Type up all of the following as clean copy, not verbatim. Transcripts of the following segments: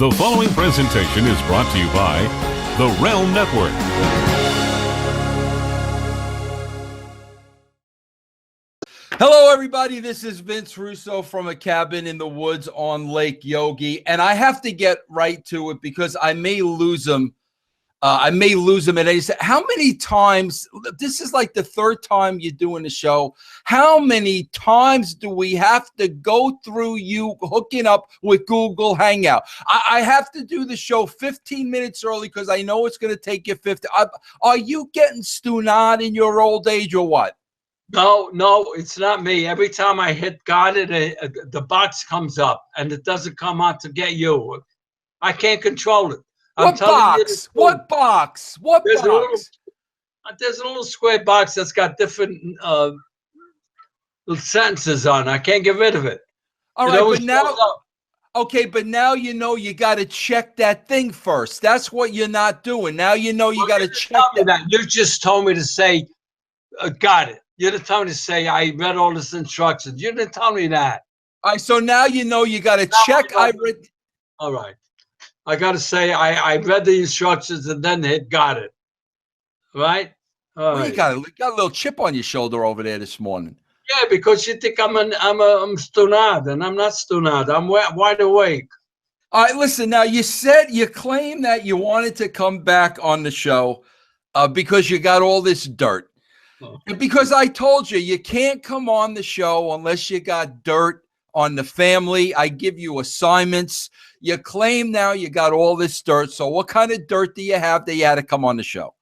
The following presentation is brought to you by the RELM Network. Hello, everybody. This is Vince Russo from a cabin in the woods on Lake Yogi, and I have to get right to it because I may lose him. And he said, how many times, this is like the third time you're doing the show, how many times do we have to go through you hooking up with Google Hangout? I have to do the show 15 minutes early because I know it's going to take you 50. Are you getting stunad in your old age or what? No, it's not me. Every time I hit got it, the box comes up and it doesn't come on to get you. I can't control it. What box? What box? What box? There's a little square box that's got different sentences on it. I can't get rid of it. All right, but now, okay, but now you know you got to check that thing first. That's what you're not doing. Now you know you got to check that. You just told me to say, got it. You didn't tell me to say, I read all this instructions. You didn't tell me that. All right, so now you know you got to check. All right. I got to say, I read the instructions and then hit got it. Right? All right. You got a little chip on your shoulder over there this morning. Yeah, because you think I'm stunad, and I'm not stunad. I'm wide awake. All right, listen, now you claim that you wanted to come back on the show because you got all this dirt. Oh. And because I told you, you can't come on the show unless you got dirt on the family. I give you assignments. You claim now you got all this dirt. So what kind of dirt do you have that you had to come on the show?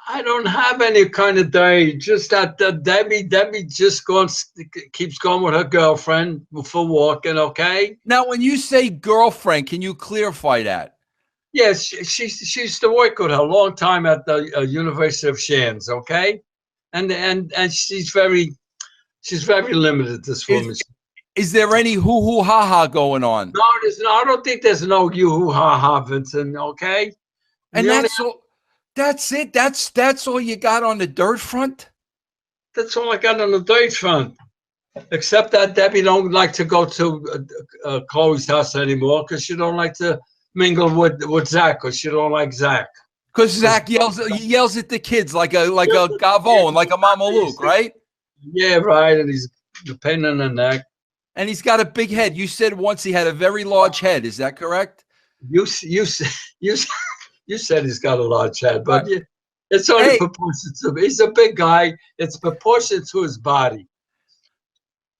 I don't have any kind of dirt. Just that Debbie just keeps going with her girlfriend for walking, okay? Now, when you say girlfriend, can you clarify that? Yes, she used to work with her a long time at the University of Shands, okay? And she's very limited, this woman. Is there any hoo-hoo-ha-ha going on? No, there's no. I don't think there's no you-hoo-ha-ha, Vincent, okay? And that's it? That's all you got on the dirt front? That's all I got on the dirt front. Except that Debbie don't like to go to Chloe's house anymore because she don't like to mingle with Zach because she don't like Zach. Because Zach yells at the kids like a gavone, like a Mama Luke, right? Yeah, right. And he's a pain in the neck. And he's got a big head. You said once he had a very large head. Is that correct? You said he's got a large head, but it's only proportionate to him. He's a big guy. It's proportionate to his body.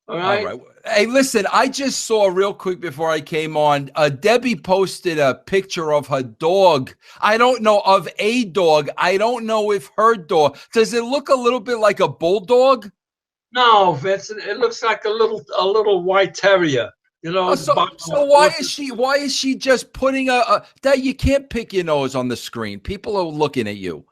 All right. All right. Hey, listen, I just saw real quick before I came on, Debbie posted a picture of her dog. I don't know of a dog. I don't know if her dog. Does it look a little bit like a bulldog? No, Vincent. It looks like a little white terrier. You know. So why is she just putting that you can't pick your nose on the screen? People are looking at you.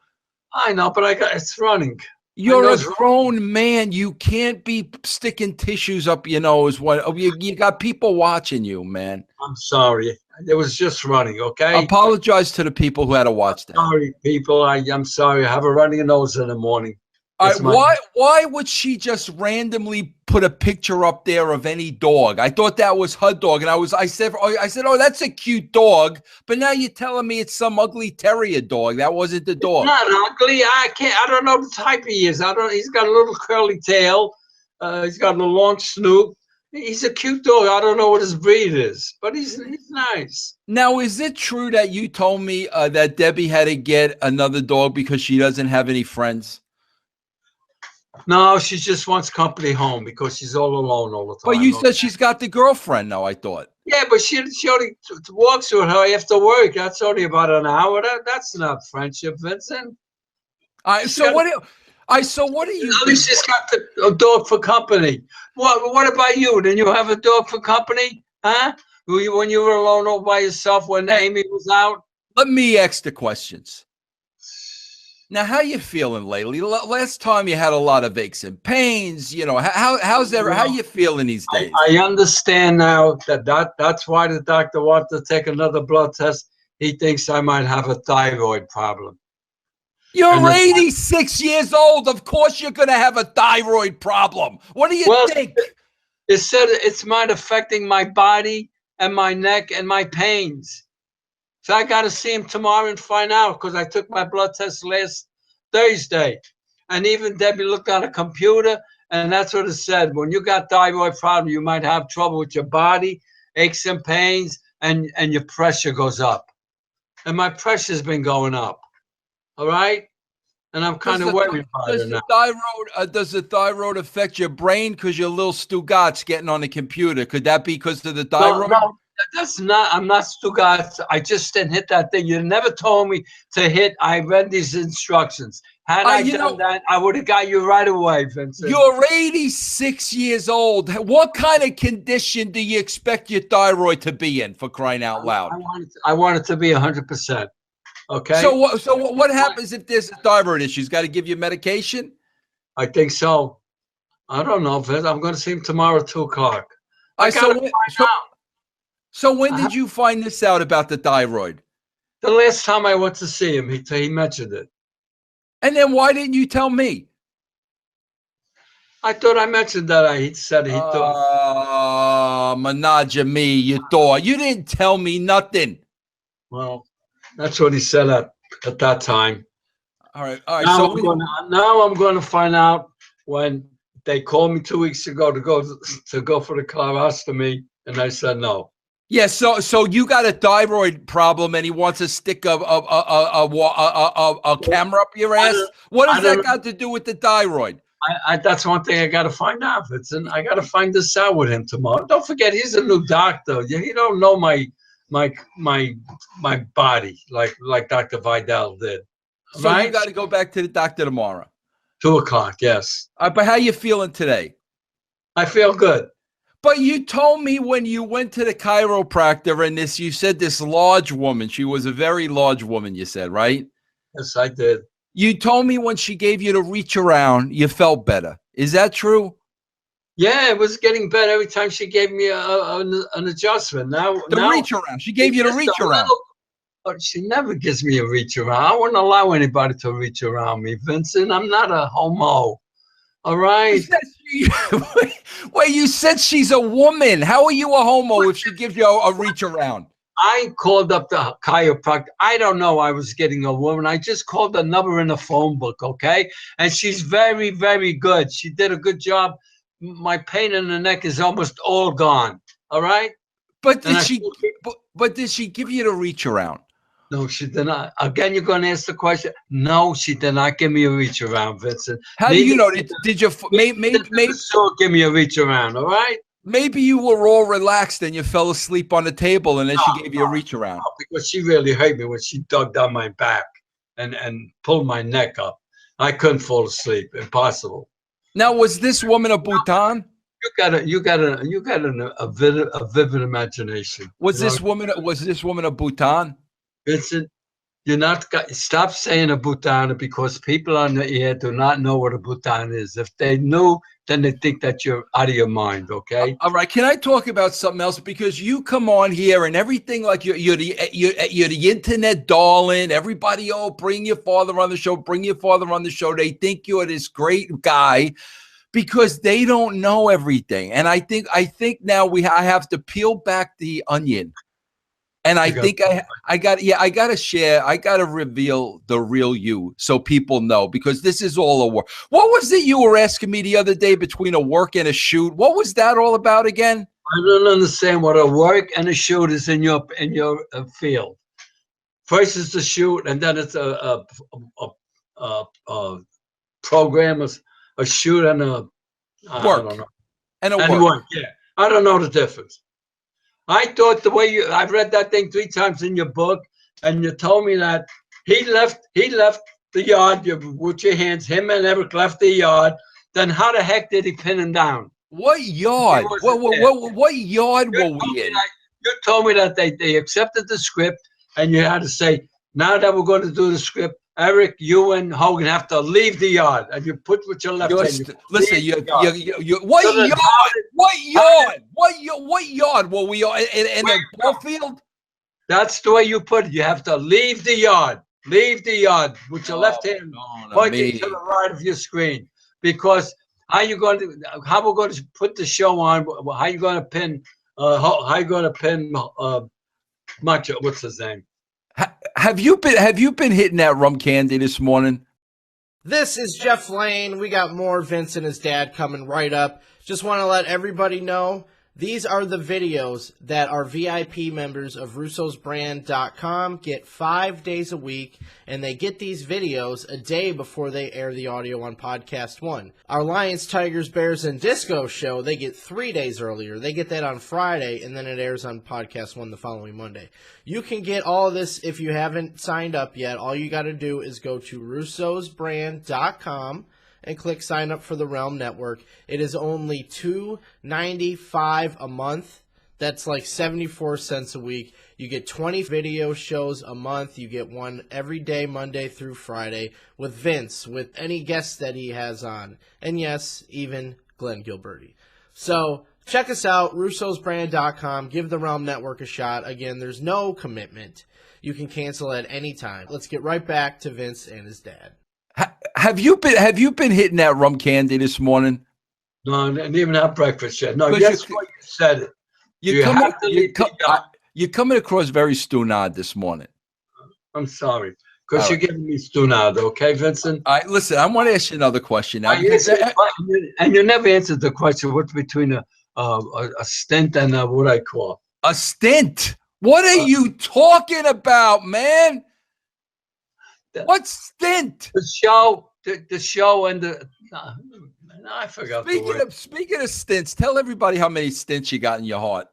I know, but it's running. You're a grown man. You can't be sticking tissues up your nose. You got people watching you, man. I'm sorry. It was just running, okay? Apologize to the people who had to watch that. Sorry, people. I'm sorry. I have a running nose in the morning. All right, why would she just randomly put a picture up there of any dog? I thought that was her dog, and I said, oh, that's a cute dog. But now you're telling me it's some ugly terrier dog. That wasn't the dog. It's not ugly. I don't know the type he is. He's got a little curly tail. He's got a long snoot. He's a cute dog. I don't know what his breed is, but he's nice. Now, is it true that you told me that Debbie had to get another dog because she doesn't have any friends? No, she just wants company home because she's all alone all the time. But you said she's got the girlfriend now, I thought. Yeah, but she only walks with her after work. That's only about an hour. That's not friendship, Vincent. So what do you At least she's got a dog for company. What about you? Didn't you have a dog for company? Huh? When you were alone all by yourself when Amy was out? Let me ask the questions. Now, how you feeling lately? Last time you had a lot of aches and pains. You know, how you feeling these days? I understand now that's why the doctor wanted to take another blood test. He thinks I might have a thyroid problem. You're 86 years old. Of course you're going to have a thyroid problem. What do you think? It said it's not affecting my body and my neck and my pains. So I got to see him tomorrow and find out, because I took my blood test last Thursday. And even Debbie looked on a computer, and that's what it said. When you got thyroid problem, you might have trouble with your body, aches and pains, and your pressure goes up. And my pressure's been going up. All right? And I'm kind of worried about it now. Does the thyroid affect your brain because you're little Stugatz getting on the computer? Could that be because of the thyroid? No, that's not. I'm not Stugatz. I just didn't hit that thing. You never told me to hit. I read these instructions. Had I done that, I would have got you right away, Vincent. You're 86 years old. What kind of condition do you expect your thyroid to be in, for crying out loud? I want it to be 100%. Okay. So what happens if there's a thyroid issue? He's got to give you medication? I think so. I don't know, Vince. I'm going to see him tomorrow at 2 o'clock. So when did you find this out about the thyroid? The last time I went to see him, he mentioned it. And then why didn't you tell me? I thought I mentioned that. He said he thought. Menage me, you thought. You didn't tell me nothing. Well, that's what he said at that time. All right. Now, I'm going to find out when they called me 2 weeks ago to go for the colostomy, and I said no. Yeah. So you got a thyroid problem, and he wants to stick a camera up your ass. What does that got to do with the thyroid? That's one thing I got to find out, Vincent. I got to find this out with him tomorrow. Don't forget, he's a new doctor. He don't know my body like Dr. Vidal did. So right? You got to go back to the doctor tomorrow. 2 o'clock, yes. But how you feeling today? I feel good. But you told me when you went to the chiropractor and you said this large woman, she was a very large woman, you said, right? Yes, I did. You told me when she gave you to reach around, you felt better. Is that true? Yeah, it was getting better every time she gave me an adjustment. Now reach around. She gave you to reach around. She never gives me a reach around. I wouldn't allow anybody to reach around me, Vincent. I'm not a homo. All right. Wait, you said she's a woman. How are you a homo if she gives you a reach around? I called up the chiropractor. I don't know I was getting a woman. I just called the number in the phone book, okay? And she's very, very good. She did a good job. My pain in the neck is almost all gone. All right? But did she give you the reach around? No, she did not. Again, you're going to ask the question. No, she did not give me a reach around, Vincent. How do you know? Did you maybe give me a reach around? All right. Maybe you were all relaxed and you fell asleep on the table, and then she gave you a reach around. No, because she really hurt me when she dug down my back and pulled my neck up. I couldn't fall asleep. Impossible. Now, was this woman a Bhutan? You got a vivid imagination. Was this woman a Bhutan? Vincent, stop saying a Bhutan, because people on the air do not know what a Bhutan is. If they knew, then they think that you're out of your mind, okay? All right. Can I talk about something else? Because you come on here and everything like you're the internet darling. Everybody, bring your father on the show. Bring your father on the show. They think you're this great guy because they don't know everything. And I think now I have to peel back the onion. And I think I got to share, I got to reveal the real you so people know, because this is all a work. What was it you were asking me the other day between a work and a shoot? What was that all about again? I don't understand what a work and a shoot is in your field. First is the shoot, and then it's a program, a shoot and a work. I don't know. And a work. Yeah, I don't know the difference. I thought the way I've read that thing 3 times in your book, and you told me that he left the yard with your hands. Him and Eric left the yard. Then how the heck did he pin him down? What yard? What yard were we in? You told me that they accepted the script, and you had to say, now that we're going to do the script, Eric, you and Hogan have to leave the yard, and you put with your left hand. Listen, what yard? What yard were we in a ball field? That's the way you put it. You have to leave the yard. Leave the yard with your left hand pointing to the right of your screen. Because how we're going to put the show on? How you going to pin How you gonna pin Macho? What's his name? Have you been hitting that rum candy this morning? This is Jeff Lane. We got more Vince and his dad coming right up. Just want to let everybody know these are the videos that our VIP members of russosbrand.com get 5 days a week, and they get these videos a day before they air the audio on Podcast 1. Our Lions, Tigers, Bears, and Disco show, they get 3 days earlier. They get that on Friday, and then it airs on Podcast 1 the following Monday. You can get all of this if you haven't signed up yet. All you got to do is go to russosbrand.com and click sign up for the RELM network. It is only $2.95 a month. That's like 74 cents a week. You get 20 video shows a month. You get one every day, Monday through Friday, with Vince, with any guests that he has on. And yes, even Glenn Gilberti. So check us out, russosbrand.com. Give the RELM network a shot. Again, there's no commitment. You can cancel at any time. Let's get right back to Vince and his dad. Have you been hitting that rum candy this morning? No, I didn't even have breakfast yet. No, Because yes, what you said it. You're coming across very stunad this morning. I'm sorry. Because All you're right. giving me stunad, okay, Vincent? All right, listen, I want to ask you another question now. And you never answered the question, what's between a stint and what I call? A stint? What are you talking about, man? What stint? The show and the... No, I forgot the word. Speaking of stints, tell everybody how many stints you got in your heart.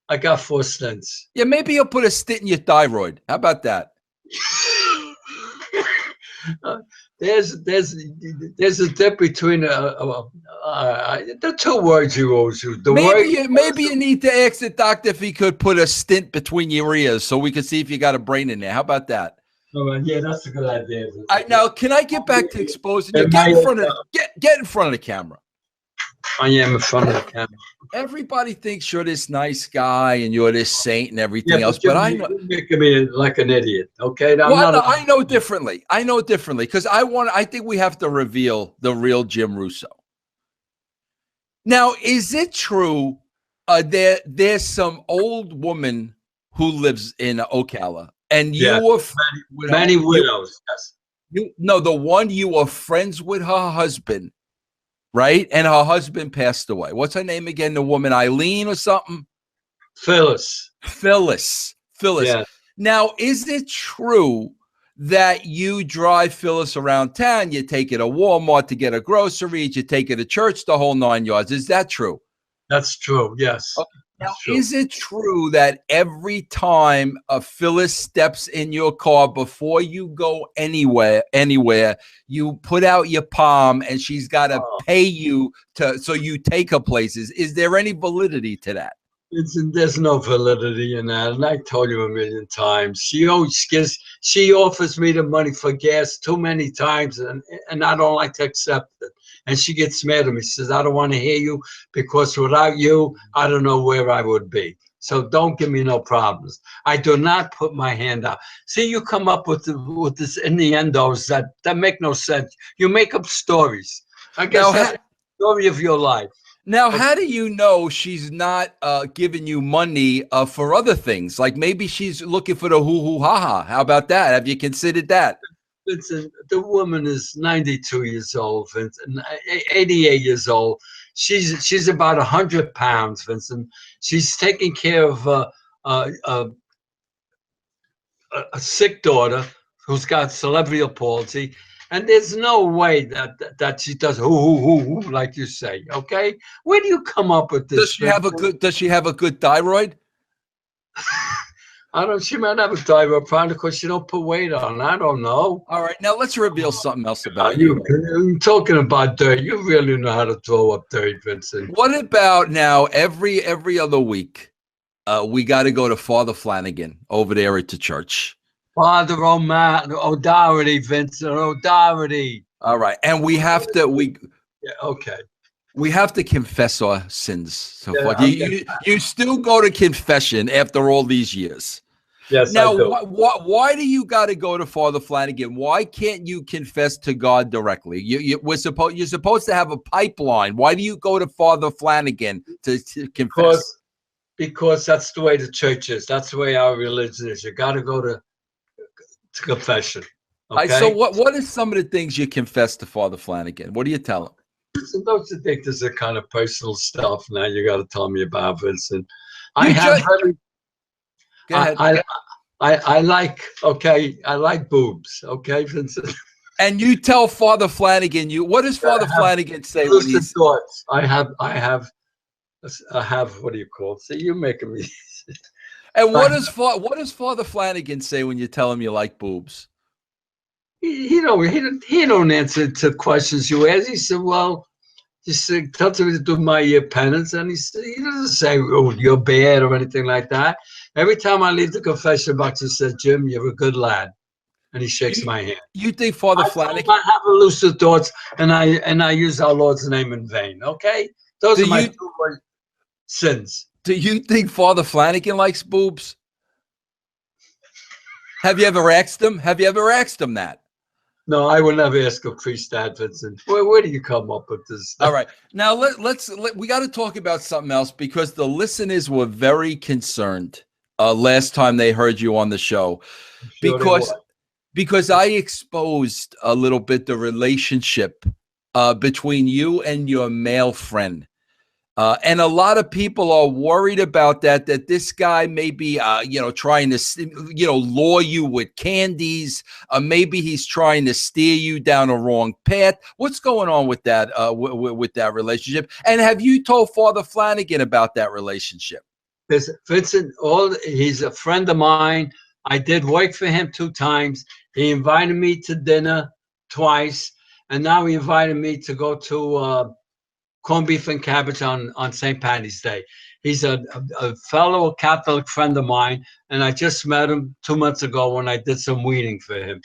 I got 4 stints. Yeah, maybe you'll put a stint in your thyroid. How about that? There's a dip between the 2 words you always use. Maybe you need to ask the doctor if he could put a stint between your ears so we can see if you got a brain in there. How about that? Yeah, that's a good idea. Now, can I get back to exposing you? Get in front of the camera. I am in front of the camera. Everybody thinks you're this nice guy and you're this saint and everything else, but I know you're making me like an idiot. Okay, I know differently. I know differently because I think we have to reveal the real Jim Russo. Now, is it true there's some old woman who lives in Ocala, and you were many widows? Yes. The one you were friends with her husband, right? And her husband passed away. What's her name again? The woman, Eileen or something? Phyllis. Yeah. Now, is it true that you drive Phyllis around town? You take her to Walmart to get her groceries. You take her to church, the whole 9 yards. Is that true? That's true. Yes. Okay. Now, is it true that every time a Phyllis steps in your car before you go anywhere, you put out your palm and she's got to pay you so you take her places? Is there any validity to that? There's no validity in that, and I told you a million times. She offers me the money for gas too many times, and I don't like to accept it. And she gets mad at me. She says, "I don't want to hear you because without you, I don't know where I would be. So don't give me no problems." I do not put my hand out. See, you come up with this innuendos that make no sense. You make up stories. I guess that's the story of your life. Now, how do you know she's not giving you money for other things? Like maybe she's looking for the hoo-hoo-ha-ha. How about that? Have you considered that? Vincent, the woman is 92 years old, Vincent, 88 years old. She's about 100 pounds, Vincent. She's taking care of a sick daughter who's got cerebral palsy. And there's no way that she does hoo like you say. Okay, where do you come up with this? Does she have a good thyroid? I don't. She might have a thyroid problem because she don't put weight on. I don't know. All right, now let's reveal something else about you. You're talking about dirt. You really know how to throw up dirt, Vincent. What about now? Every other week, we got to go to Father Flanagan over there at the church. Father O'Doherty, Vincent O'Doherty. All right, and we have to okay. We have to confess our sins. So far. You still go to confession after all these years. Yes. Now, I do. why do you got to go to Father Flanagan? Why can't you confess to God directly? You're supposed to have a pipeline. Why do you go to Father Flanagan to confess? because that's the way the church is. That's the way our religion is. You got to go to confession. Okay. So what is some of the things you confess to Father Flanagan? What do you tell him? Listen, don't you think this is kind of personal stuff now you got to tell me about, Vincent? Go ahead. I like, okay, I like boobs, okay, Vincent? And you tell Father Flanagan, what does Father Flanagan say when Lucid he's thoughts. I have, what do you call it? See, you're making me. and what does Father Flanagan say when you tell him you like boobs? He don't answer to questions you ask. He said, well, he said, tell me to do my penance. And he doesn't say, oh, you're bad or anything like that. Every time I leave the confession box, he says, Jim, you're a good lad. And he shakes my hand. You think Father Flanagan? I have lucid thoughts, and I use our Lord's name in vain. Okay, those are my two sins. Do you think Father Flanagan likes boobs? Have you ever asked him? That? No, I would never ask a priest that, Vincent. Where do you come up with this stuff? All right, now we got to talk about something else, because the listeners were very concerned last time they heard you on the show, because I exposed a little bit the relationship between you and your male friend. And a lot of people are worried about that this guy may be, trying to, lure you with candies. Maybe he's trying to steer you down a wrong path. What's going on with that, with that relationship? And have you told Father Flanagan about that relationship? Vincent, he's a friend of mine. I did work for him 2 times. He invited me to dinner twice. And now he invited me to go to corned beef and cabbage on St. Patty's Day. He's a fellow Catholic friend of mine, and I just met him 2 months ago when I did some weeding for him.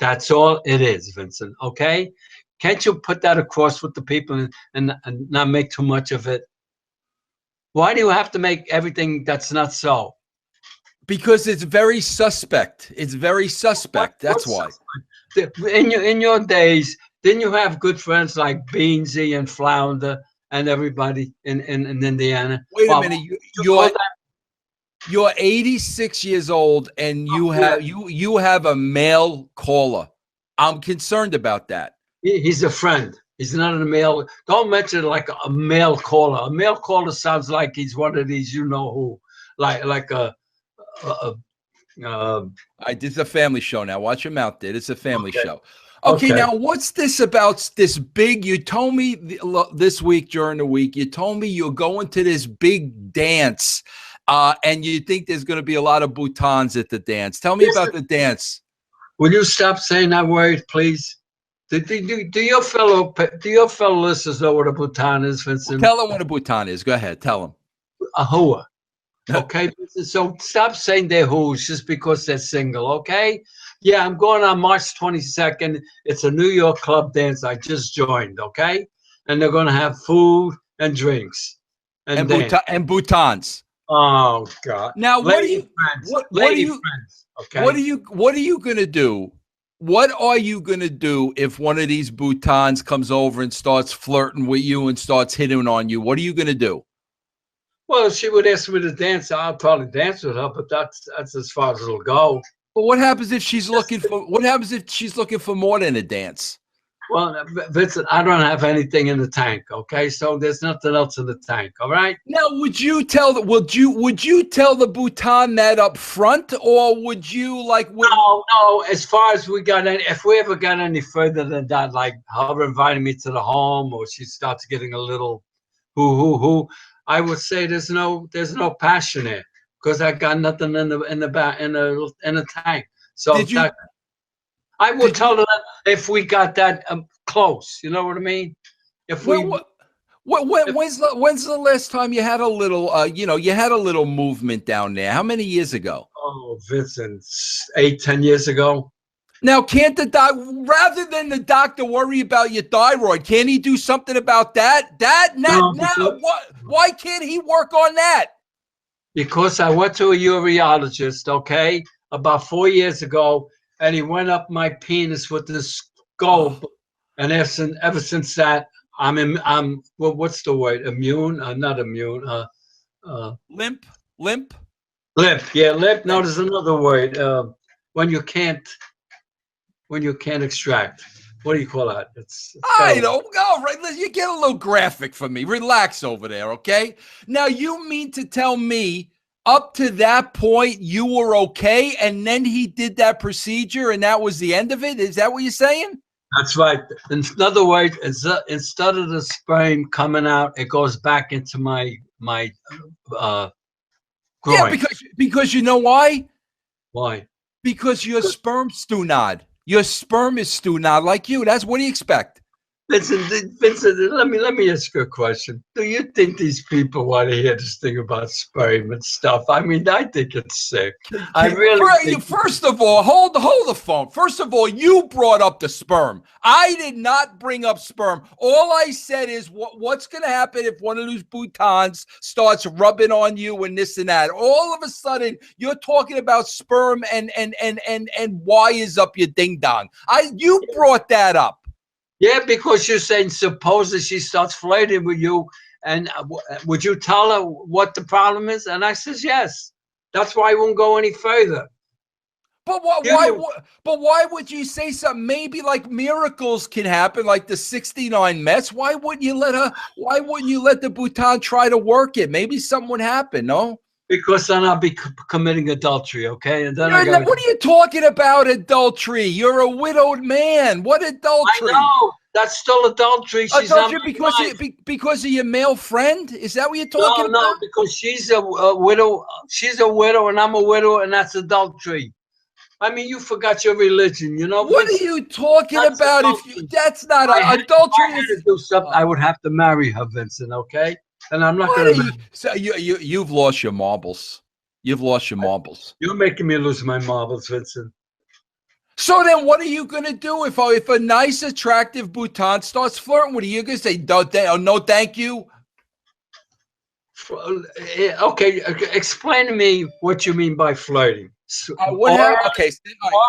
That's all it is, Vincent, okay? Can't you put that across with the people and not make too much of it? Why do you have to make everything that's not so? Because it's very suspect. It's very suspect. That's why. In your days, didn't you have good friends like Beansy and Flounder and everybody in Indiana? Wait a minute. You're 86 years old and you have a male caller. I'm concerned about that. He's a friend. He's not a male. Don't mention it like a male caller. A male caller sounds like he's one of these, who, like a. This is a family show now. Watch your mouth, dude. It's a family show. Okay, now what's this about this big? You told me this week during the week, you told me you're going to this big dance, and you think there's going to be a lot of boutons at the dance. Tell me about the dance. Will you stop saying that word, please? Do your fellow listeners know what a bouton is, Vincent? Tell them what a bouton is. Go ahead, tell them. A hua. Okay, so stop saying they're who's just because they're single, okay? Yeah, I'm going on March 22nd. It's a New York club dance I just joined, okay? And they're going to have food and drinks and boutons. Oh God! Now, what are you going to do? What are you going to do if one of these boutons comes over and starts flirting with you and starts hitting on you? What are you going to do? Well, if she would ask me to dance, I'll probably dance with her, but that's as far as it'll go. But what happens if she's looking for more than a dance? Well, Vincent, I don't have anything in the tank, okay? So there's nothing else in the tank, all right? Now, would you tell the bouton that up front, or would you No. As far as if we ever got any further than that, like her inviting me to the home, or she starts getting a little who. I would say there's no passion there because I got nothing in the tank. So I would tell her that if we got that close, you know what I mean? If we. When's the last time you had a little you had a little movement down there? How many years ago? Oh, Vincent, 8-10 years ago. Now, can't rather than the doctor worry about your thyroid, can't he do something about that? Why can't he work on that? Because I went to a urologist, okay, about 4 years ago, and he went up my penis with this scope, and ever since that, I'm what's the word? Immune? Not immune. Limp. Lip. Yeah, lip. No, there's another word. When you can't extract. What do you call that? It's I don't go right. Listen, you get a little graphic for me. Relax over there, okay? Now you mean to tell me up to that point you were okay, and then he did that procedure, and that was the end of it? Is that what you're saying? That's right. In other words, instead of the sperm coming out, it goes back into my Yeah, groin. because you know why? Why? Because your sperm's stunad. Your sperm is stunad like you. That's what do you expect? Vincent, let me ask you a question. Do you think these people want to hear this thing about sperm and stuff? I mean, I think it's sick. I really think. First of all, hold the phone. First of all, you brought up the sperm. I did not bring up sperm. All I said is what's going to happen if one of those boutons starts rubbing on you and this and that. All of a sudden, you're talking about sperm and wires up your ding dong. You brought that up. Yeah, because you're saying suppose that she starts flirting with you, and would you tell her what the problem is? And I says yes. That's why I won't go any further. But why would you say something? Maybe like miracles can happen, like the 69 Mets. Why wouldn't you let the Bhutan try to work it? Maybe something would happen. No. Because then I'll be committing adultery, okay? And then what are you talking about, adultery? You're a widowed man. What adultery? I know. That's still adultery. She's adultery because of your male friend? Is that what you're talking about? No, because she's a widow. She's a widow, and I'm a widow, and that's adultery. I mean, you forgot your religion, you know? What are you talking about? Adultery. That's not adultery. If I had to do something, I would have to marry her, Vincent, okay? And I'm not going to. So you've lost your marbles. You've lost your marbles. You're making me lose my marbles, Vincent. So then, what are you going to do if a nice, attractive Bhutan starts flirting with you? You're going to say, no, thank you? Okay, explain to me what you mean by flirting. All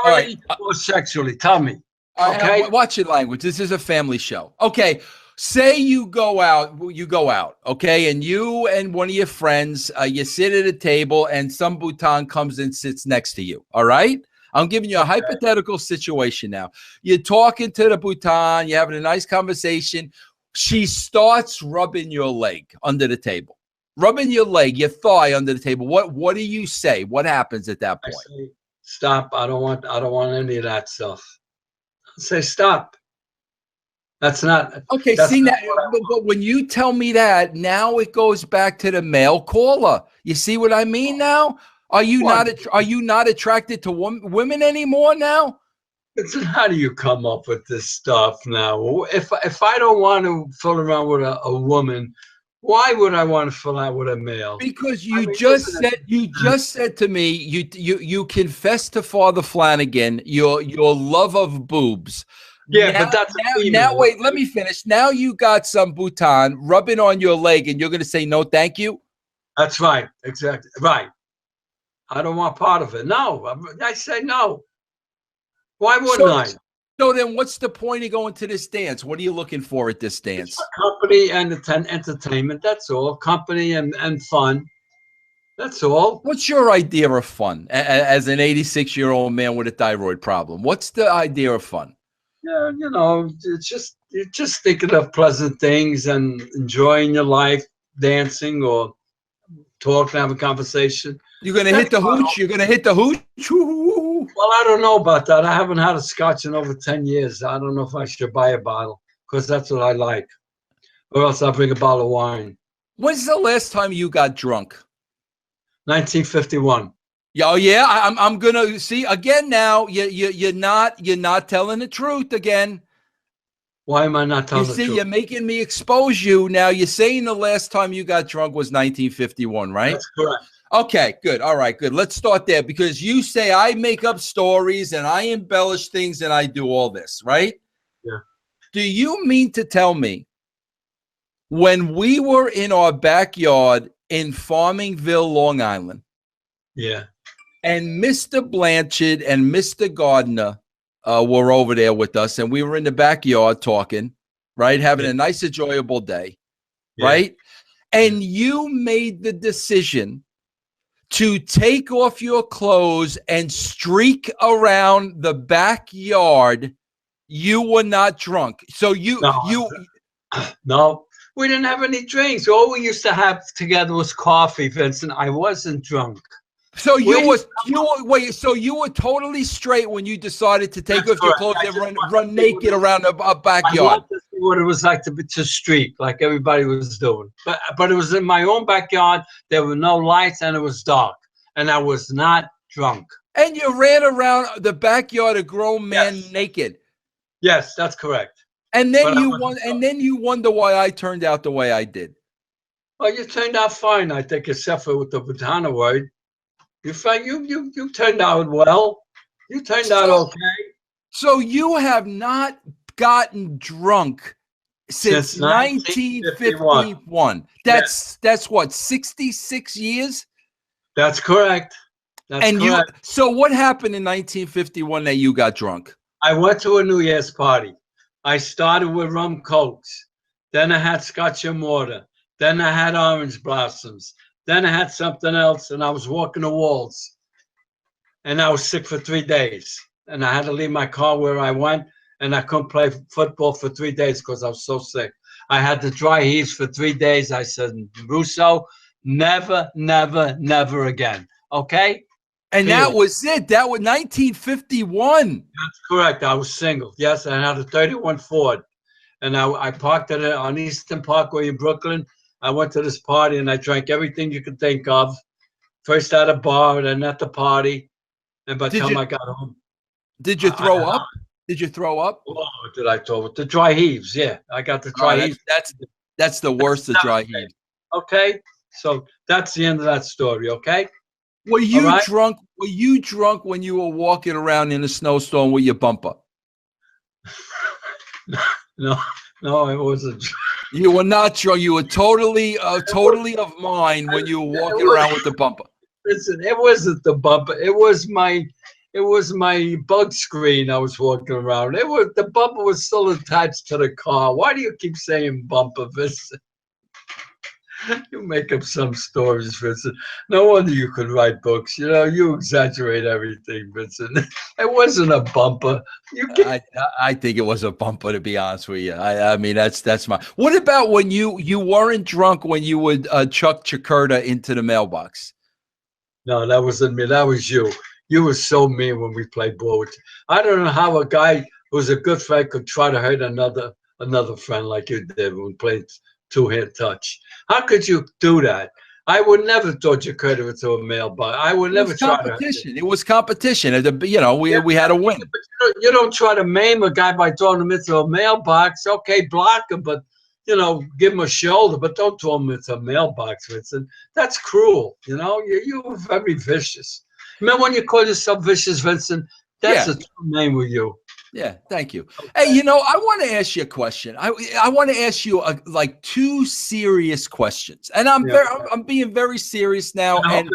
right. Or sexually. Tell me. Okay. Watch your language. This is a family show. Okay. Say you go out, okay, and you and one of your friends, you sit at a table and some Bhutan comes and sits next to you, all right? I'm giving you a hypothetical situation now. You're talking to the Bhutan, you're having a nice conversation. She starts rubbing your leg under the table. Rubbing your leg, your thigh under the table. What do you say? What happens at that point? I say, stop. I don't want any of that stuff. I say stop. That's not okay. That's see not that, but when you tell me that, now it goes back to the male caller. You see what I mean? Now, are you not attracted to women anymore now? How do you come up with this stuff now? If I don't want to fool around with a woman, why would I want to fool out with a male? Because you just said to me you confessed to Father Flanagan your love of boobs. Yeah, but that's now wait, let me finish. Now you got some Bhutan rubbing on your leg and you're going to say no thank you? That's right. Exactly. Right. I don't want part of it. No. I say no. Why wouldn't I? So then what's the point of going to this dance? What are you looking for at this dance? Company and entertainment. That's all. Company and fun. That's all. What's your idea of fun as an 86-year-old man with a thyroid problem? What's the idea of fun? Yeah, it's you're just thinking of pleasant things and enjoying your life, dancing or talking, have a conversation. You're gonna hit the hooch. You're gonna hit the hooch. Well, I don't know about that. I haven't had a scotch in over 10 years. I don't know if I should buy a bottle because that's what I like, or else I'll bring a bottle of wine. When's the last time you got drunk? 1951. Oh yeah, I'm gonna see again now. You're not telling the truth again. Why am I not telling the truth? You see, you're making me expose you now. You're saying the last time you got drunk was 1951, right? That's correct. Okay, good. All right, good. Let's start there because you say I make up stories and I embellish things and I do all this, right? Yeah. Do you mean to tell me when we were in our backyard in Farmingville, Long Island? Yeah. And Mr. Blanchard and Mr. Gardner were over there with us, and we were in the backyard talking, right? Having a nice, enjoyable day, right? and you made the decision to take off your clothes and streak around the backyard, you were not drunk. So No, we didn't have any drinks. All we used to have together was coffee, Vincent. I wasn't drunk. So you were totally straight when you decided to take off your clothes and run naked around a backyard. I wanted to see what it was like to streak, like everybody was doing. But it was in my own backyard. There were no lights, and it was dark, and I was not drunk. And you ran around the backyard, a grown man naked. Yes, that's correct. And then you wonder why I turned out the way I did. Well, you turned out fine, I think, except for with the vagina word. You turned out well. You turned out okay. So you have not gotten drunk since 1951. That's what, 66 years? That's correct. So what happened in 1951 that you got drunk? I went to a New Year's party. I started with rum cokes. Then I had scotch and water. Then I had orange blossoms. Then I had something else, and I was walking the walls. And I was sick for 3 days. And I had to leave my car where I went, and I couldn't play football for 3 days because I was so sick. I had the dry heaves for 3 days. I said, Russo, never, never, never again. Okay? And that was it. That was 1951. That's correct. I was single. Yes, I had a 31 Ford. And I parked it on Eastern Parkway in Brooklyn. I went to this party, and I drank everything you could think of. First at a bar, then at the party. And by the time I got home. Did you throw up? Did you throw up? Oh, did I throw up? The dry heaves, yeah. I got the dry heaves. That's the worst of dry heaves. Okay? So that's the end of that story, okay? Were you drunk? Were you drunk when you were walking around in a snowstorm with your bumper? No, I wasn't. You were not drunk. You were totally of mind when you were walking around with the bumper. Listen, it wasn't the bumper. It was my bug screen I was walking around. The bumper was still attached to the car. Why do you keep saying bumper, Vincent? You make up some stories, Vincent. No wonder you could write books. You know, you exaggerate everything, Vincent. It wasn't a bumper. I think it was a bumper, to be honest with you. I mean, that's my. What about when you weren't drunk when you would chuck Chiropractor into the mailbox? No, that wasn't me. That was you. You were so mean when we played ball. I don't know how a guy who's a good friend could try to hurt another friend like you did when we played two-hand touch. How could you do that? I would never throw Chiropractor into a mailbox. I would never try to. It was competition. You know, we had to win. But you don't try to maim a guy by throwing him into a mailbox. Okay, block him, but you know, give him a shoulder, but don't throw him into a mailbox, Vincent. That's cruel. You know, you're very vicious. Remember when you called yourself vicious, Vincent? That's a true name with you. Yeah, thank you. Okay. Hey, you know, I want to ask you a question. I want to ask you like two serious questions, and I'm being very serious now. And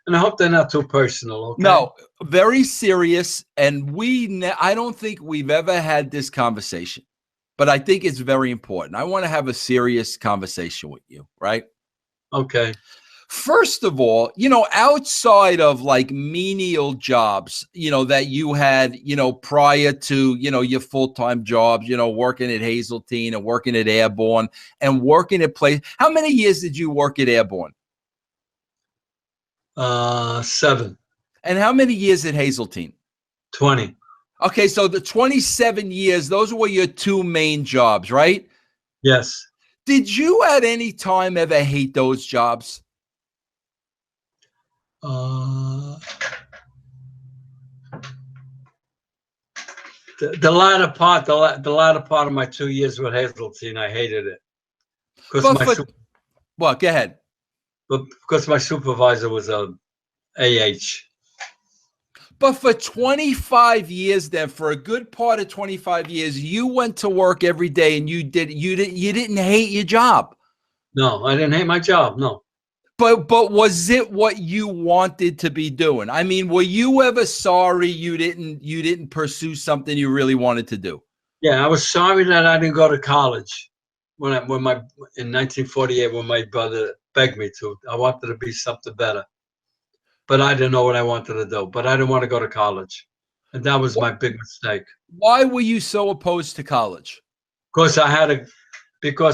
I hope they're not too personal. Okay? No, very serious. And I don't think we've ever had this conversation, but I think it's very important. I want to have a serious conversation with you, right? Okay. First of all, you know, outside of like menial jobs, you know, that you had, you know, prior to, you know, your full-time jobs, you know, working at Hazeltine and working at Airborne and working at how many years did you work at Airborne? 7. And how many years at Hazeltine? 20. Okay, so the 27 years, those were your two main jobs, right? Yes. Did you at any time ever hate those jobs? The latter part of my 2 years with Hazeltine, I hated it. Well, go ahead. But because my supervisor was a AH. But for 25 years, then, for a good part of 25 years, you went to work every day and you didn't hate your job. No, I didn't hate my job. No. But was it what you wanted to be doing? I mean, were you ever sorry you didn't pursue something you really wanted to do? Yeah, I was sorry that I didn't go to college. in 1948 when my brother begged me to. I wanted to be something better, but I didn't know what I wanted to do. But I didn't want to go to college, and that was my big mistake. Why were you so opposed to college? Because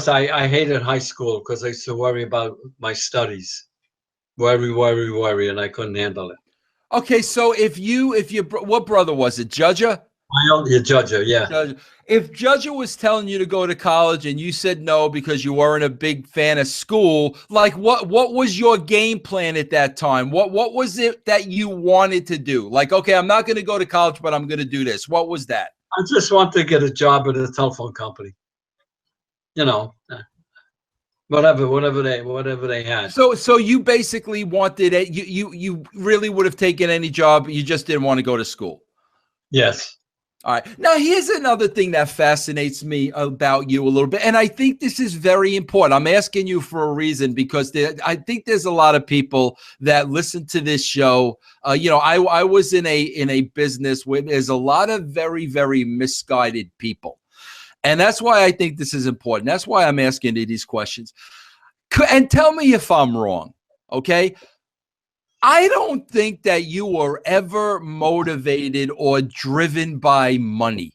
I hated high school because I used to worry about my studies, worry, and I couldn't handle it. Okay, so what brother was it? Judger? Your judger, yeah. Judge. If Judger was telling you to go to college and you said no because you weren't a big fan of school, like what was your game plan at that time? What was it that you wanted to do? Like, okay, I'm not going to go to college, but I'm going to do this. What was that? I just wanted to get a job at a telephone company. You know, whatever they had. So you basically wanted it. You really would have taken any job. You just didn't want to go to school. Yes. All right. Now, here's another thing that fascinates me about you a little bit, and I think this is very important. I'm asking you for a reason because I think there's a lot of people that listen to this show. I was in a business where there's a lot of very, very misguided people, and that's why I think this is important. That's why I'm asking you these questions. And tell me if I'm wrong, okay? I don't think that you were ever motivated or driven by money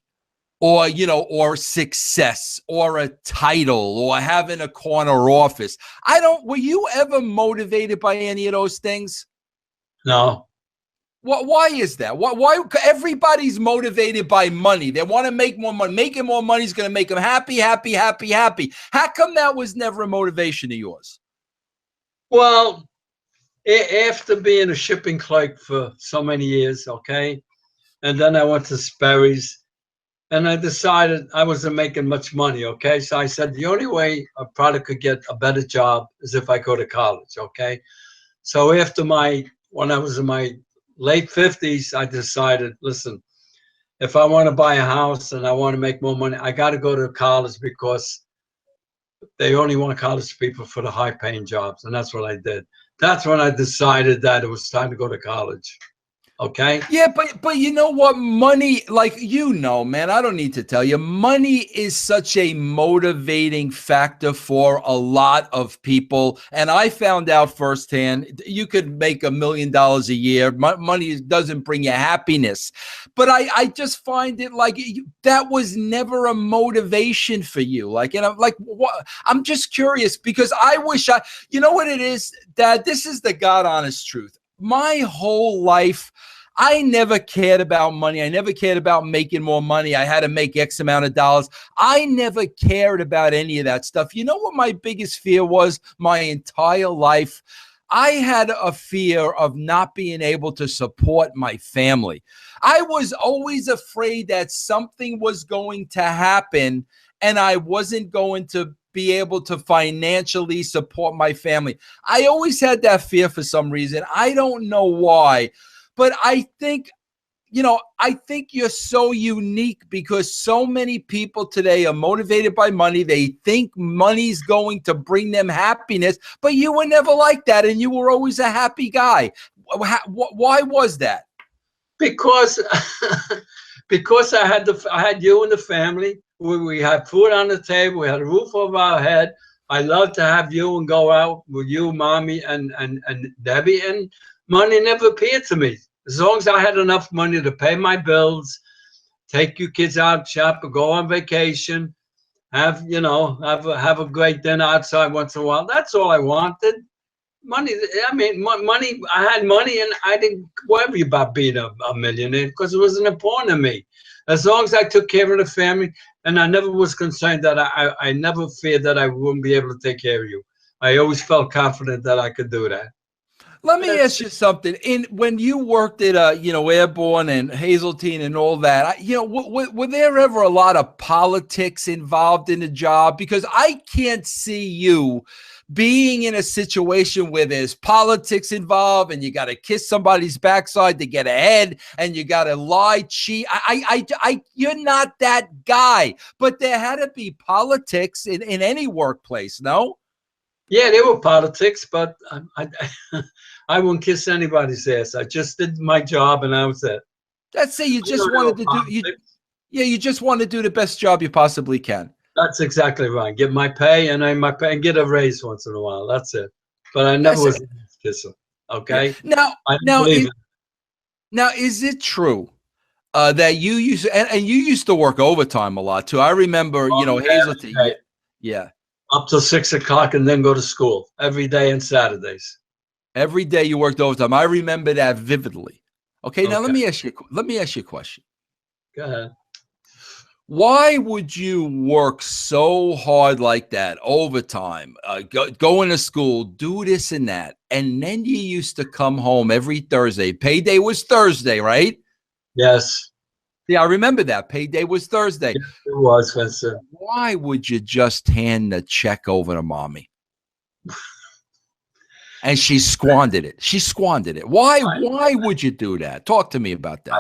or success or a title or having a corner office. Were you ever motivated by any of those things? No. Why is that? Why everybody's motivated by money? They want to make more money. Making more money is going to make them happy. How come that was never a motivation of yours? Well, after being a shipping clerk for so many years, okay, and then I went to Sperry's, and I decided I wasn't making much money, okay? So I said the only way I probably could get a better job is if I go to college, okay? So when I was in my late 50s, I decided, listen, if I want to buy a house and I want to make more money, I got to go to college because they only want college people for the high-paying jobs, and that's what I did. That's when I decided that it was time to go to college. Okay. Yeah, but you know what? Money, like, man, I don't need to tell you, money is such a motivating factor for a lot of people. And I found out firsthand, you could make $1 million a year. Money doesn't bring you happiness. But I just find it like that was never a motivation for you. Like, and I'm like, what? I'm just curious because I wish you know what it is, Dad? This is the God honest truth. My whole life, I never cared about money. I never cared about making more money. I had to make X amount of dollars. I never cared about any of that stuff. You know what my biggest fear was my entire life? I had a fear of not being able to support my family. I was always afraid that something was going to happen and I wasn't going to be able to financially support my family. I always had that fear for some reason. I don't know why, but I think you're so unique because so many people today are motivated by money. They think money's going to bring them happiness, but you were never like that, and you were always a happy guy. Why was that? Because because I had you in the family. We had food on the table. We had a roof over our head. I love to have you and go out with you, Mommy, and Debbie. And money never appeared to me. As long as I had enough money to pay my bills, take you kids out, shop, go on vacation, have a great dinner outside once in a while. That's all I wanted. Money. I mean, money. I had money, and I didn't worry about being a millionaire because it wasn't important to me. As long as I took care of the family, and I never was concerned that I never feared that I wouldn't be able to take care of you. I always felt confident that I could do that. Let me ask you something. When you worked at Airborne and Hazeltine and all that, were there ever a lot of politics involved in the job? Because I can't see you being in a situation where there's politics involved and you got to kiss somebody's backside to get ahead and you got to lie, cheat. You're not that guy, but there had to be politics in any workplace, no? Yeah, there were politics, but I wouldn't kiss anybody's ass. I just did my job and that was it. Let's say you just wanted to do, you just want to do the best job you possibly can. That's exactly right. Get my pay and get a raise once in a while. That's it. But I never was a kisser. Yeah. Okay. Now, I don't believe it. now, is it true that you used and you used to work overtime a lot too? I remember, you know, Hazelton. Every day, Yeah. up till 6 o'clock and then go to school every day and Saturdays. Every day you worked overtime. I remember that vividly. Okay, now Okay. let me ask you a question. Go ahead. Why would you work so hard like that, overtime, going to school, do this and that, and then you used to come home every Thursday? Payday was Thursday, right? Yes. Yeah, I remember that. Payday was Thursday. Yes, it was, Vincent. Why would you just hand the check over to mommy? And she squandered it. She squandered it. Why would you do that? Talk to me about that.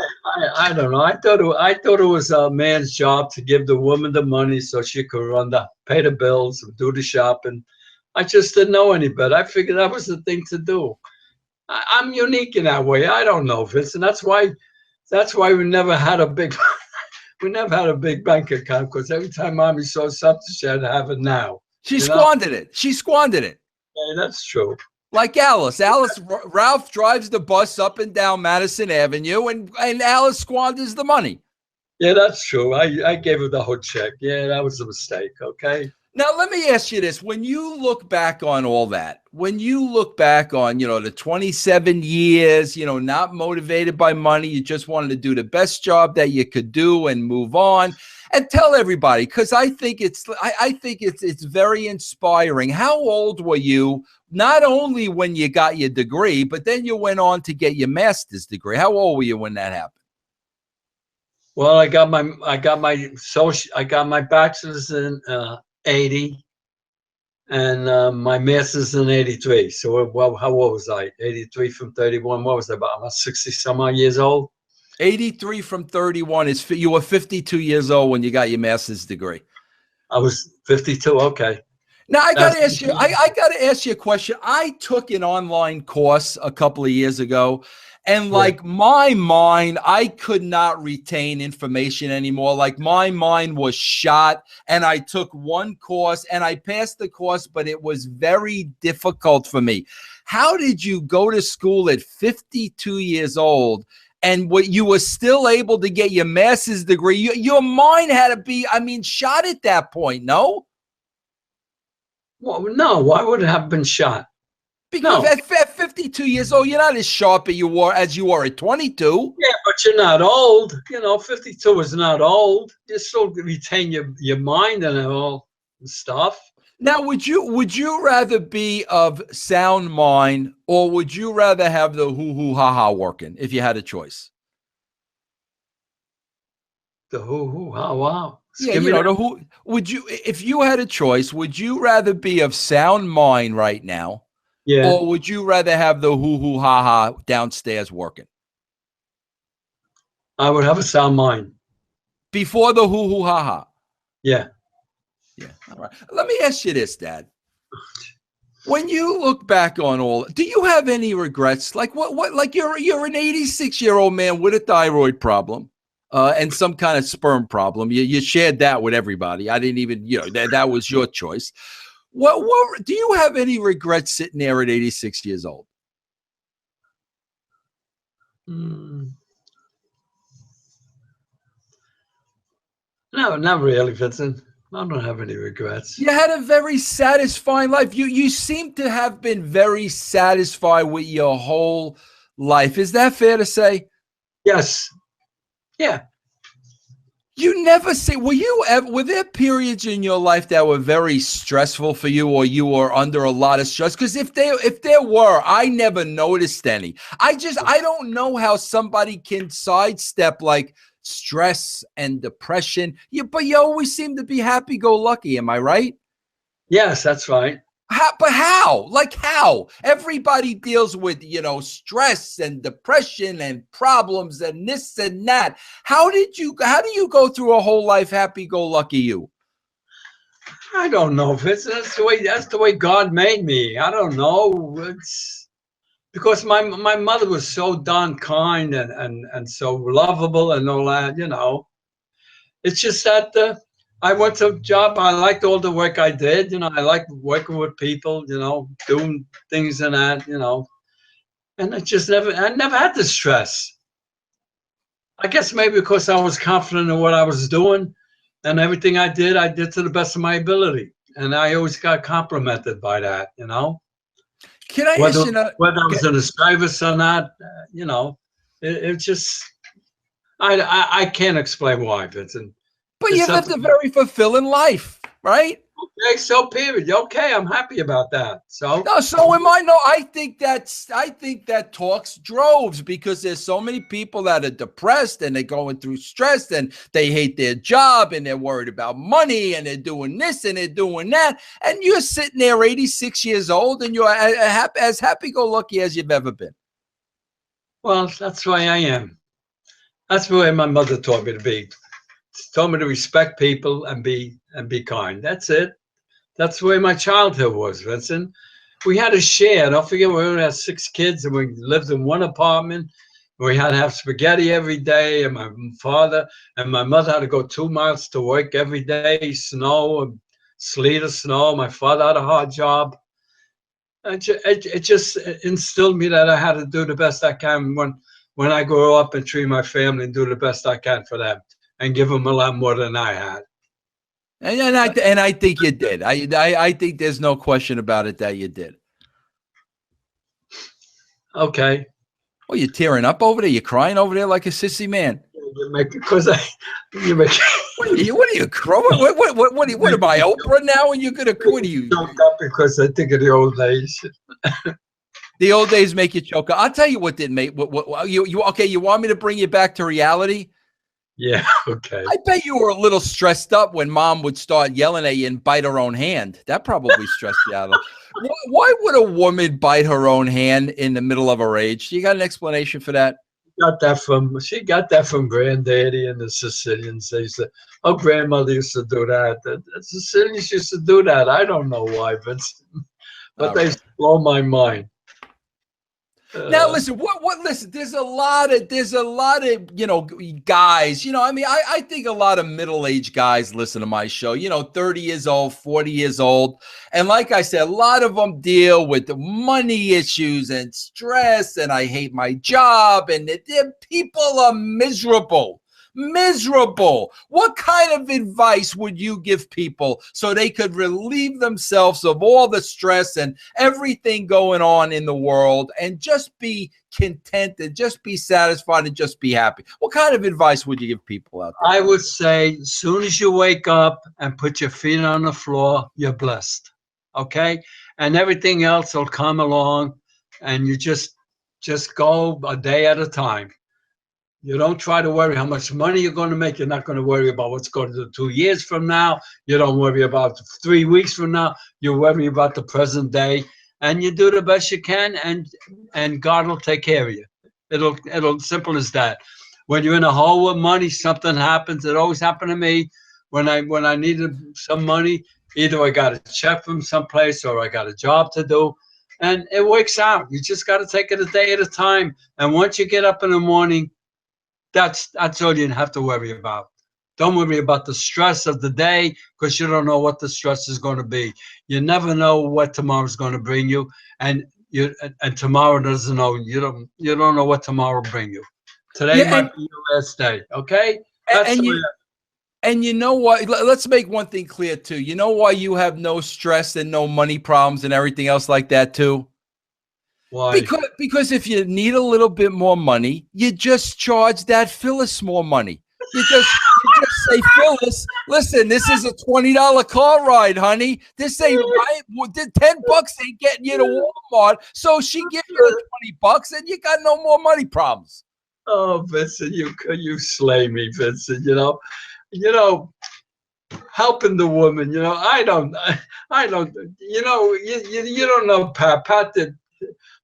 I don't know. I thought it was a man's job to give the woman the money so she could pay the bills and do the shopping. I just didn't know any better. I figured that was the thing to do. I'm unique in that way. I don't know, Vincent. That's why we never had a big bank account, because every time mommy saw something, she had to have it now. She squandered it. She squandered it. Yeah, that's true. Like Alice. Ralph drives the bus up and down Madison Avenue, and Alice squanders the money. Yeah, that's true. I gave her the whole check. Yeah, that was a mistake. Okay. Now, let me ask you this. When you look back on all that, when you look back on, you know, the 27 years, you know, not motivated by money, you just wanted to do the best job that you could do and move on, and tell everybody, because I think it's very inspiring. How old were you, not only when you got your degree, but then you went on to get your master's degree? How old were you when that happened? Well, I got my bachelor's in 80, and my master's in 83. So, well, how old was I? 83 from 31. What was I, about 60 some odd years old? 83 from 31 is you were 52 years old when you got your master's degree. I was 52. Okay. Now I got to ask you. I got to ask you a question. I took an online course a couple of years ago, and like my mind, I could not retain information anymore. Like my mind was shot, and I took one course and I passed the course, but it was very difficult for me. How did you go to school at 52 years old? And what you were still able to get your master's degree? Your mind had to be, I mean, shot at that point, no? Well, no. Why would it have been shot? Because at 52 years old, you're not as sharp as you were at 22. Yeah, but you're not old. You know, 52 is not old. You still retain your mind and all stuff. Now, would you rather be of sound mind, or would you rather have the hoo-hoo ha-ha working if you had a choice? The hoo-hoo ha-ha. Yeah, you know, the who would you, if you had a choice, would you rather be of sound mind right now? Yeah. Or would you rather have the hoo-hoo ha-ha downstairs working? I would have a sound mind. Before the hoo-hoo ha-ha? Yeah. Yeah. All right. Let me ask you this, Dad. When you look back on all, do you have any regrets? Like what like you're an 86-year-old man with a thyroid problem and some kind of sperm problem. You shared that with everybody. I didn't even, you know, that was your choice. What do you have any regrets sitting there at 86 years old? No, not really, Vincent. I don't have any regrets. You had a very satisfying life. You seem to have been very satisfied with your whole life. Is that fair to say? Yes. Yeah. You never say, were there periods in your life that were very stressful for you, or you were under a lot of stress? Because if there were, I never noticed any. I don't know how somebody can sidestep like stress and depression. But you always seem to be happy-go-lucky. Am I right? Yes, that's right. But how? Like how? Everybody deals with, you know, stress and depression and problems and this and that. How do you go through a whole life happy-go-lucky you? I don't know, Vince. That's the way God made me. I don't know. It's because my mother was so darn kind and so lovable and all that, you know. It's just that I went to a job. I liked all the work I did. You know, I liked working with people, you know, doing things and that, you know. And I never had the stress. I guess maybe because I was confident in what I was doing and everything I did to the best of my ability. And I always got complimented by that, you know. Can I Whether, ask you? whether I was in the service or not, you know, it just, I can't explain why, Vincent. But It's you lived something. a very fulfilling life, right? Okay, so period. Okay, I'm happy about that. So No, so am I. No, I think that talks droves because there's so many people that are depressed and they're going through stress and they hate their job and they're worried about money and they're doing this and they're doing that. And you're sitting there 86 years old and you're as happy-go-lucky as you've ever been. well, that's the way I am. That's the way my mother taught me to be. She told me to respect people and be kind. That's it. That's the way my childhood was, Vincent. We had a share. Don't forget, we only had 6 kids, and we lived in one apartment. We had to have spaghetti every day, and my father and my mother had to go 2 miles to work every day, snow and sleet or snow. My father had a hard job. It just instilled me that I had to do the best I can when I grow up and treat my family and do the best I can for them and give them a lot more than I had. And I think you did. I think there's no question about it that you did. Okay. Well, you're tearing up over there. You're crying over there like a sissy man. You make you make What are you crying? What am I, Oprah now? And you're gonna what are you? choked up because I think of the old days. The old days make you choke up. I'll tell you what did make what you okay. You want me to bring you back to reality? Yeah. Okay. I bet you were a little stressed up when mom would start yelling at you and bite her own hand. That probably stressed you out. Why would a woman bite her own hand in the middle of her age? You got an explanation for that? She got that from Granddaddy and the Sicilians. They said, "Oh, grandmother used to do that. The Sicilians used to do that." I don't know why, Vincent, but they blow my mind. Now listen, listen, there's a lot of guys, I mean, I think a lot of middle-aged guys listen to my show, 30 years old, 40 years old. And like I said, a lot of them deal with the money issues and stress, and I hate my job, and people are miserable. What kind of advice would you give people so they could relieve themselves of all the stress and everything going on in the world and just be content and just be satisfied and just be happy? What kind of advice would you give people out there? I would say, as soon as you wake up and put your feet on the floor, you're blessed. Okay? And everything else will come along, and you just go a day at a time. You don't try to worry how much money you're going to make. You're not going to worry about what's going to do 2 years from now. You don't worry about 3 weeks from now. You worry about the present day, and you do the best you can, and God will take care of you. It'll simple as that. When you're in a hole with money, something happens. It always happened to me when I needed some money. Either I got a check from someplace or I got a job to do, and it works out. You just got to take it a day at a time. And once you get up in the morning, that's all you have to worry about. Don't worry about the stress of the day, because you don't know what the stress is going to be. You never know what tomorrow's going to bring you, and tomorrow doesn't know. You don't know what tomorrow will bring you. Today might be your last day. Okay, and you know what? Let's make one thing clear too. You know why you have no stress and no money problems and everything else like that too? Why? Because if you need a little bit more money, you just charge that Phyllis more money. You just say, Phyllis, listen, this is a $20 car ride, honey. This ain't right. $10 ain't getting you to Walmart. So she give you the $20 and you got no more money problems. Oh, Vincent, you slay me, Vincent. Helping the woman. I don't. You don't know Pat. Pat did.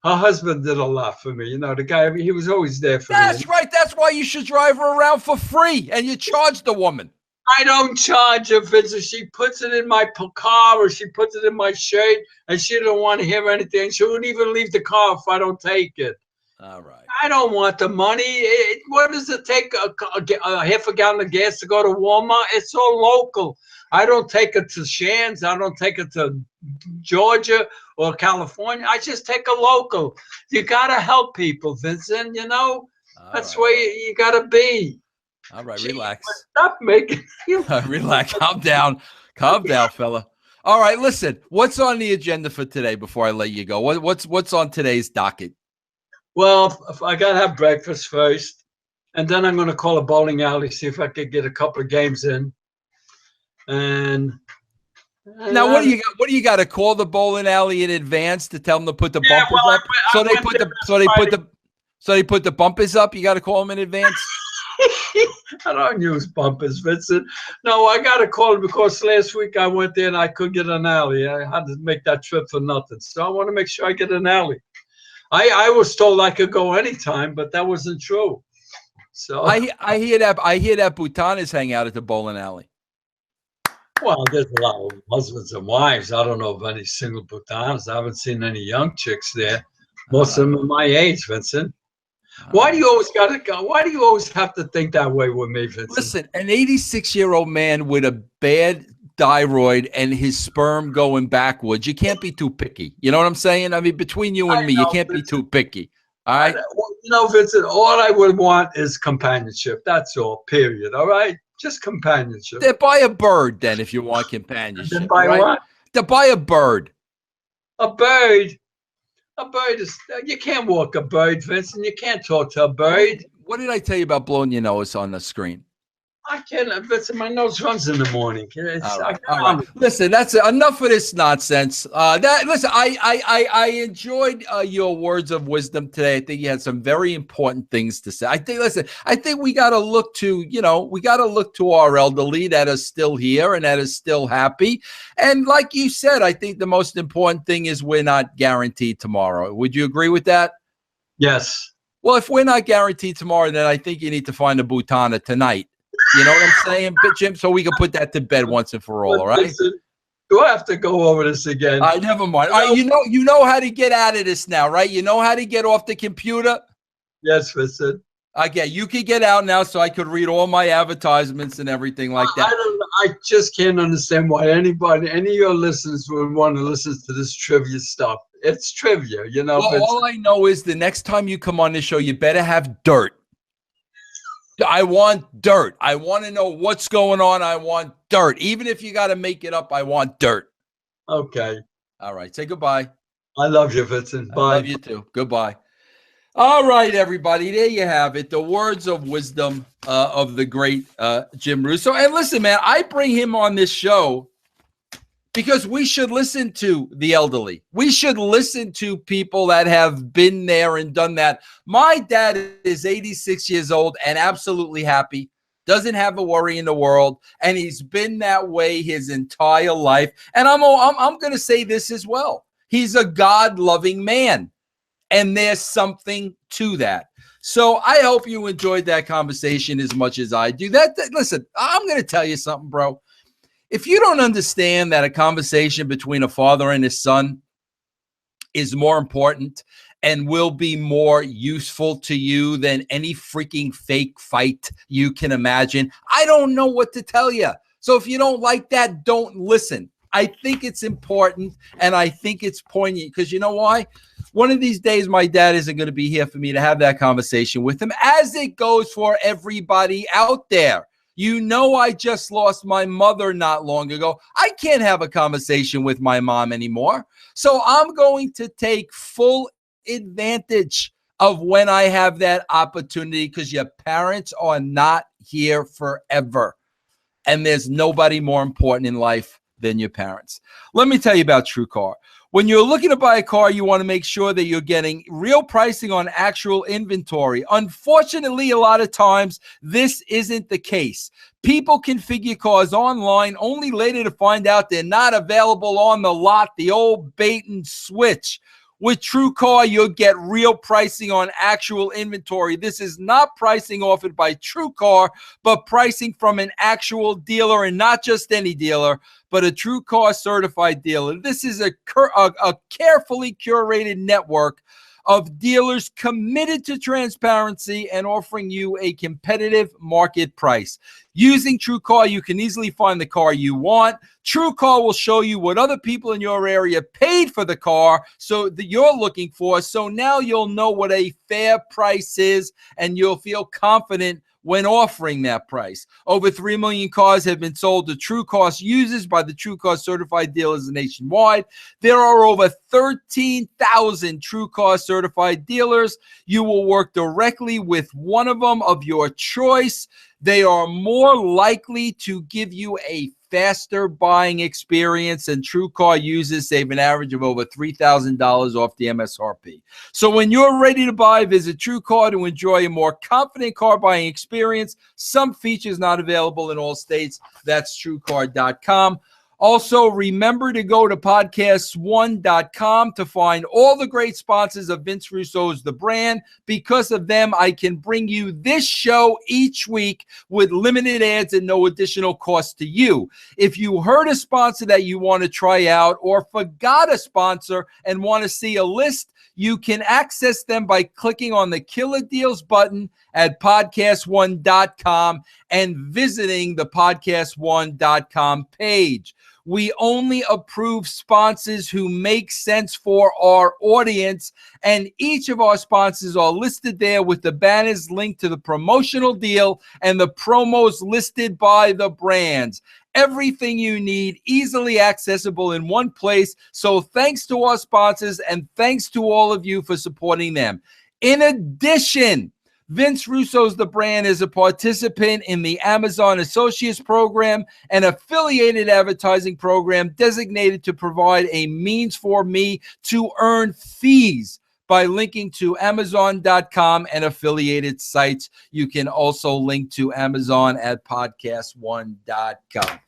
Her husband did a lot for me. The guy, he was always there for me. That's right. That's why you should drive her around for free, and you charge the woman. I don't charge her, Vincent. She puts it in my car, or she puts it in my shirt, and she don't want to hear anything. She won't even leave the car if I don't take it. All right. I don't want the money. What does it take a half a gallon of gas to go to Walmart? It's all local. I don't take it to Shands. I don't take it to Georgia or California. I just take a local. You got to help people, Vincent. You know, that's All right. where you got to be. All right. Gee, Relax. stop making Relax. Calm down. Calm down, fella. All right. Listen, what's on the agenda for today before I let you go? What's on today's docket? Well, I got to have breakfast first, and then I'm going to call a bowling alley, see if I could get a couple of games in. And now, what do you got? What do you got to call the bowling alley in advance to tell them to put the Yeah, bumpers well, up? So they put the bumpers up. You got to call them in advance. I don't use bumpers, Vincent. No, I got to call it because last week I went there and I couldn't get an alley. I had to make that trip for nothing. So I want to make sure I get an alley. I was told I could go anytime, but that wasn't true. So I hear that Bhutanas hang out at the bowling alley. well, there's a lot of husbands and wives. I don't know of any single Bhutanas. I haven't seen any young chicks there. Most of them are my age, Vincent. Why do you always got to go? Why do you always have to think that way with me, Vincent? Listen, an 86-year-old man with a bad thyroid and his sperm going backwards, you can't be too picky. You know what I'm saying? I mean, between you and me, you can't be too picky. All right? Vincent, all I would want is companionship. That's all, period. All right? Just companionship. Then buy a bird, then, if you want companionship. Then buy what? To buy a bird. A bird? A bird is, you can't walk a bird, Vincent. You can't talk to a bird. What did I tell you about blowing your nose on the screen? I can't, Vincent. My nose runs in the morning. All right. Listen, that's enough of this nonsense. Listen, I enjoyed your words of wisdom today. I think you had some very important things to say. I think we got to look to our elderly that are still here and that is still happy. And like you said, I think the most important thing is we're not guaranteed tomorrow. Would you agree with that? Yes. Well, if we're not guaranteed tomorrow, then I think you need to find a Bhutana tonight. You know what I'm saying, Jim? So we can put that to bed once and for all, all right? Listen, do I have to go over this again? Never mind. All right, you know how to get out of this now, right? You know how to get off the computer? Yes, Vincent. Okay, you can get out now so I could read all my advertisements and everything like that. I just can't understand why any of your listeners would want to listen to this trivia stuff. It's trivia, you know. Well, all I know is the next time you come on this show, you better have dirt. I want dirt. I want to know what's going on. I want dirt. Even if you got to make it up, I want dirt. Okay. All right. Say goodbye. I love you, Vincent. Bye. I love you too. Goodbye. All right, everybody. There you have it. The words of wisdom of the great Jim Russo. And listen, man, I bring him on this show because we should listen to the elderly. We should listen to people that have been there and done that. My dad is 86 years old and absolutely happy, doesn't have a worry in the world, and he's been that way his entire life. And I'm going to say this as well. He's a God-loving man, and there's something to that. So I hope you enjoyed that conversation as much as I do. Listen, I'm going to tell you something, bro. If you don't understand that a conversation between a father and his son is more important and will be more useful to you than any freaking fake fight you can imagine, I don't know what to tell you. So if you don't like that, don't listen. I think it's important and I think it's poignant because you know why? One of these days, my dad isn't going to be here for me to have that conversation with him, as it goes for everybody out there. You know, I just lost my mother not long ago. I can't have a conversation with my mom anymore. So I'm going to take full advantage of when I have that opportunity because your parents are not here forever. And there's nobody more important in life than your parents. Let me tell you about TrueCar. When you're looking to buy a car, you want to make sure that you're getting real pricing on actual inventory. Unfortunately, a lot of times, this isn't the case. People configure cars online only later to find out they're not available on the lot, the old bait and switch. With TrueCar, you'll get real pricing on actual inventory. This is not pricing offered by TrueCar, but pricing from an actual dealer, and not just any dealer, but a TrueCar certified dealer. This is a carefully curated network of dealers committed to transparency and offering you a competitive market price. Using TrueCar, you can easily find the car you want. TrueCar will show you what other people in your area paid for the car so that you're looking for. So now you'll know what a fair price is, and you'll feel confident when offering that price. Over 3 million cars have been sold to TrueCar users by the TrueCar certified dealers nationwide. There are over 13,000 TrueCar certified dealers. You will work directly with one of them of your choice. They are more likely to give you a faster buying experience, and TrueCar users save an average of over $3,000 off the MSRP. So when you're ready to buy, visit TrueCar to enjoy a more confident car buying experience. Some features not available in all states. That's TrueCar.com. Also, remember to go to podcast1.com to find all the great sponsors of Vince Russo's The Brand. Because of them, I can bring you this show each week with limited ads and no additional cost to you. If you heard a sponsor that you want to try out or forgot a sponsor and want to see a list, you can access them by clicking on the Killer Deals button at podcast1.com and visiting the podcast1.com page. We only approve sponsors who make sense for our audience, and each of our sponsors are listed there with the banners linked to the promotional deal and the promos listed by the brands. Everything you need easily accessible in one place. So thanks to our sponsors, and thanks to all of you for supporting them. In addition, Vince Russo's The Brand is a participant in the Amazon Associates Program, an affiliated advertising program designated to provide a means for me to earn fees by linking to Amazon.com and affiliated sites. You can also link to Amazon at podcast1.com.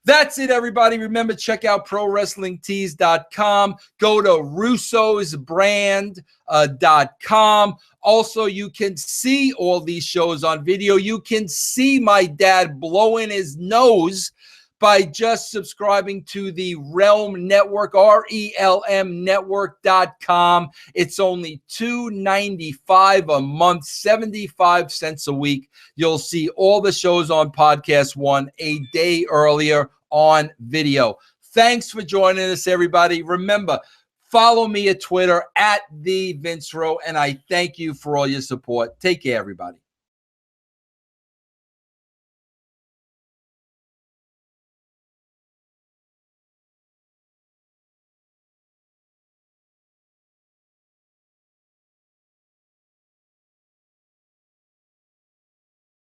That's it, everybody. Remember, check out ProWrestlingTees.com. Go to Russo'sBrand.com. Also, you can see all these shows on video. You can see my dad blowing his nose by just subscribing to the RELM Network, RELM Network.com. It's only $2.95 a month, 75 cents a week. You'll see all the shows on Podcast One a day earlier on video. Thanks for joining us, everybody. Remember, follow me at Twitter at the Vince Rowe, and I thank you for all your support. Take care, everybody.